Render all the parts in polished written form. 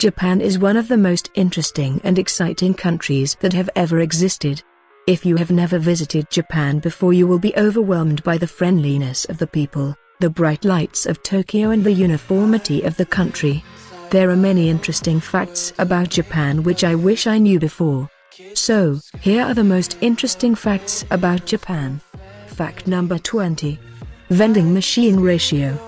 Japan is one of the most interesting and exciting countries that have ever existed. If you have never visited Japan before, you will be overwhelmed by the friendliness of the people, the bright lights of Tokyo, and the uniformity of the country. There are many interesting facts about Japan which I wish I knew before. So, here are the most interesting facts about Japan. Fact number 20. Vending machine ratio.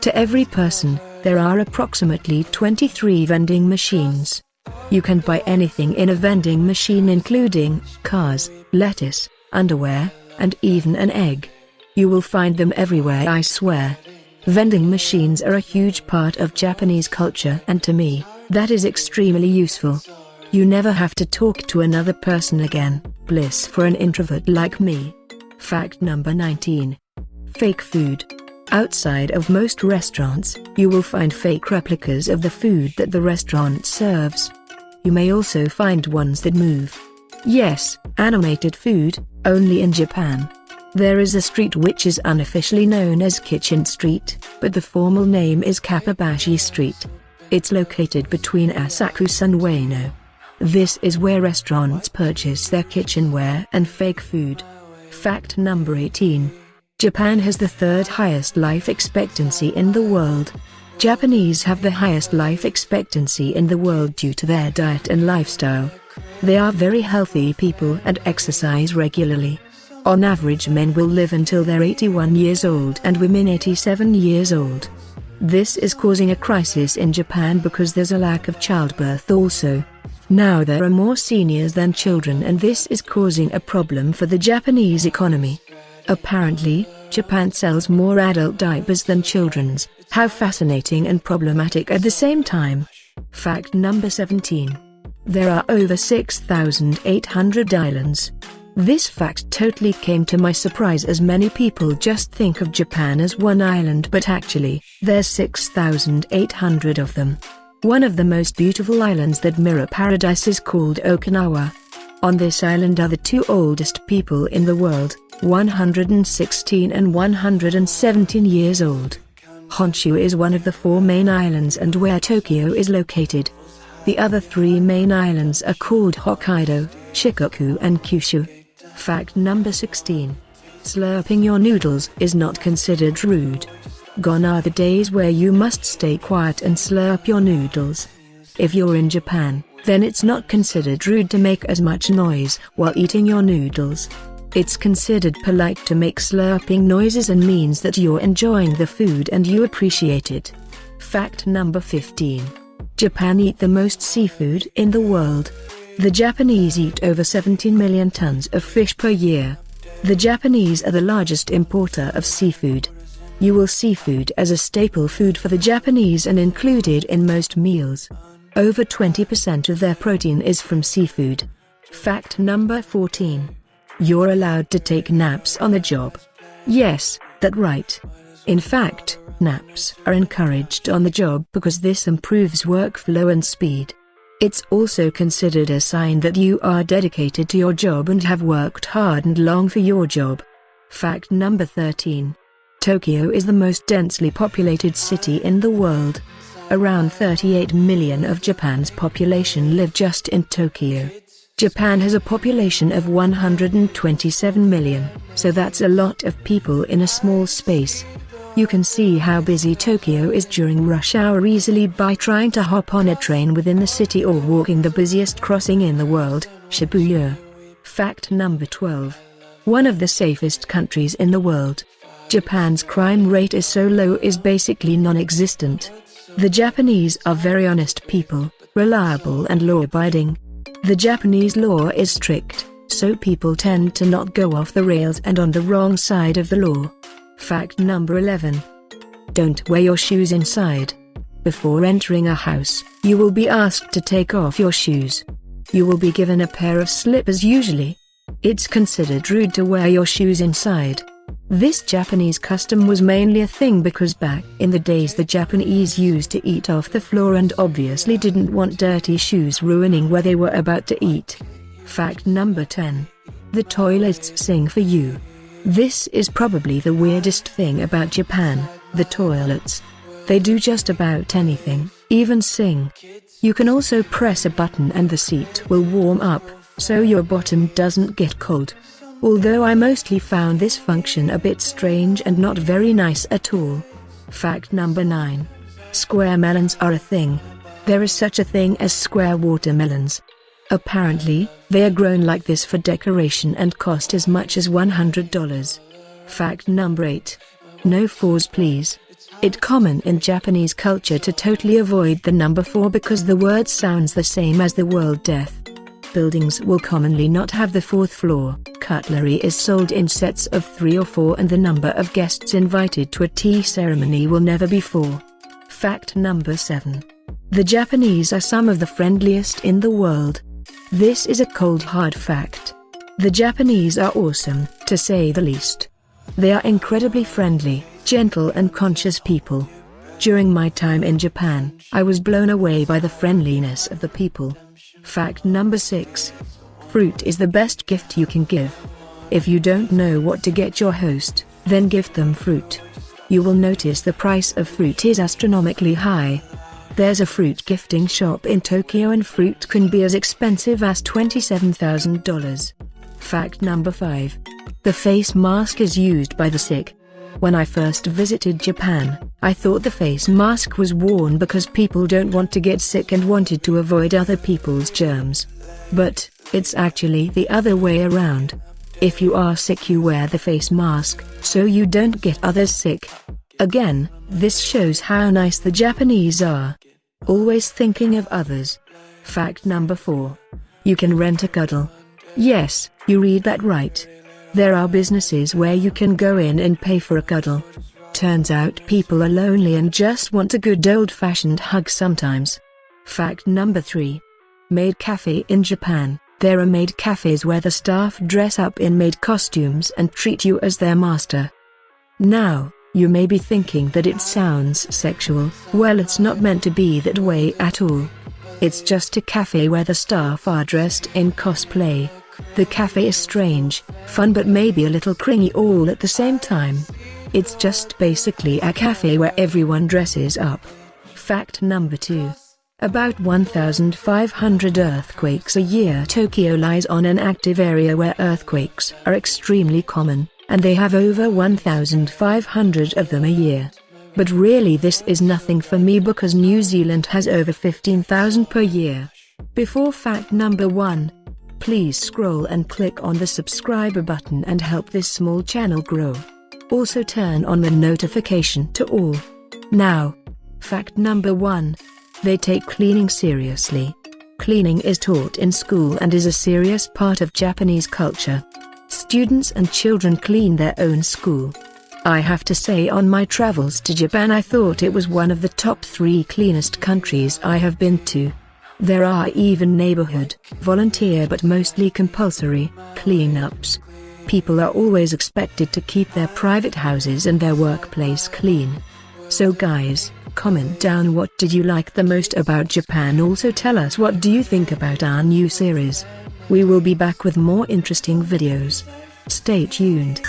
To every person, there are approximately 23 vending machines. You can buy anything in a vending machine, including cars, lettuce, underwear, and even an egg. You will find them everywhere, I swear. Vending machines are a huge part of Japanese culture, and to me, that is extremely useful. You never have to talk to another person again, bliss for an introvert like me. Fact number 19. Fake food. Outside of most restaurants, you will find fake replicas of the food that the restaurant serves. You may also find ones that move. Yes, animated food, only in Japan. There is a street which is unofficially known as Kitchen Street, but the formal name is Kapabashi Street. It's located between Asakusa and Ueno. This is where restaurants purchase their kitchenware and fake food. Fact number 18. Japan has the third highest life expectancy in the world. Japanese have the highest life expectancy in the world due to their diet and lifestyle. They are very healthy people and exercise regularly. On average, men will live until they're 81 years old and women 87 years old. This is causing a crisis in Japan because there's a lack of childbirth also. Now there are more seniors than children, and this is causing a problem for the Japanese economy. Apparently, Japan sells more adult diapers than children's. How fascinating and problematic at the same time. Fact number 17. There are over 6,800 islands. This fact totally came to my surprise, as many people just think of Japan as one island, but actually, there's 6,800 of them. One of the most beautiful islands that mirror paradise is called Okinawa. On this island are the two oldest people in the world, 116 and 117 years old. Honshu is one of the four main islands and where Tokyo is located. The other three main islands are called Hokkaido, Shikoku and Kyushu. Fact number 16. Slurping your noodles is not considered rude. Gone are the days where you must stay quiet and slurp your noodles. If you're in Japan, then it's not considered rude to make as much noise while eating your noodles. It's considered polite to make slurping noises and means that you're enjoying the food and you appreciate it. Fact number 15. Japan eat the most seafood in the world. The Japanese eat over 17 million tons of fish per year. The Japanese are the largest importer of seafood. You will see seafood as a staple food for the Japanese and included in most meals. Over 20% of their protein is from seafood. Fact number 14. You're allowed to take naps on the job. Yes, that's right. In fact, naps are encouraged on the job because this improves workflow and speed. It's also considered a sign that you are dedicated to your job and have worked hard and long for your job. Fact number 13. Tokyo is the most densely populated city in the world. Around 38 million of Japan's population live just in Tokyo. Japan has a population of 127 million, so that's a lot of people in a small space. You can see how busy Tokyo is during rush hour easily by trying to hop on a train within the city or walking the busiest crossing in the world, Shibuya. Fact number 12. One of the safest countries in the world. Japan's crime rate is so low is basically non-existent. The Japanese are very honest people, reliable and law-abiding. The Japanese law is strict, so people tend to not go off the rails and on the wrong side of the law. Fact number 11. Don't wear your shoes inside. Before entering a house, you will be asked to take off your shoes. You will be given a pair of slippers usually. It's considered rude to wear your shoes inside. This Japanese custom was mainly a thing because back in the days the Japanese used to eat off the floor and obviously didn't want dirty shoes ruining where they were about to eat. Fact number 10. The toilets sing for you. This is probably the weirdest thing about Japan, the toilets. They do just about anything. even sing. You can also press a button and the seat will warm up, so your bottom doesn't get cold. Although I mostly found this function a bit strange and not very nice at all. Fact number 9. Square melons are a thing. There is such a thing as square watermelons. Apparently, they are grown like this for decoration and cost as much as $100. Fact number 8. No 4s please. It's common in Japanese culture to totally avoid the number 4 because the word sounds the same as the word death. Buildings will commonly not have the 4th floor. Cutlery is sold in sets of 3 or 4 and the number of guests invited to a tea ceremony will never be 4. Fact number 7. The Japanese are some of the friendliest in the world. This is a cold hard fact. The Japanese are awesome, to say the least. They are incredibly friendly, gentle and conscious people. During my time in Japan, I was blown away by the friendliness of the people. Fact number 6. Fruit is the best gift you can give. If you don't know what to get your host, then gift them fruit. You will notice the price of fruit is astronomically high. There's a fruit gifting shop in Tokyo and fruit can be as expensive as $27,000. Fact number 5. The face mask is used by the sick. When I first visited Japan, I thought the face mask was worn because people don't want to get sick and wanted to avoid other people's germs. But it's actually the other way around. If you are sick you wear the face mask, so you don't get others sick. Again, this shows how nice the Japanese are. Always thinking of others. Fact number 4. You can rent a cuddle. Yes, you read that right. There are businesses where you can go in and pay for a cuddle. Turns out people are lonely and just want a good old-fashioned hug sometimes. Fact number 3. Maid cafe in Japan. There are maid cafes where the staff dress up in maid costumes and treat you as their master. Now, you may be thinking that it sounds sexual. Well, it's not meant to be that way at all. It's just a cafe where the staff are dressed in cosplay. The cafe is strange, fun but maybe a little cringy all at the same time. It's just basically a cafe where everyone dresses up. Fact number 2. About 1,500 earthquakes a year. Tokyo lies on an active area where earthquakes are extremely common, and they have over 1,500 of them a year. But really this is nothing for me because New Zealand has over 15,000 per year. Before fact number 1, please scroll and click on the subscribe button and help this small channel grow. Also turn on the notification to all. Now, fact number 1. They take cleaning seriously. Cleaning is taught in school and is a serious part of Japanese culture. Students and children clean their own school. I have to say on my travels to Japan I thought it was one of the top 3 cleanest countries I have been to. There are even neighborhood, volunteer but mostly compulsory, cleanups. People are always expected to keep their private houses and their workplace clean. So guys, comment down what did you like the most about Japan. Also tell us what do you think about our new series. We will be back with more interesting videos. Stay tuned.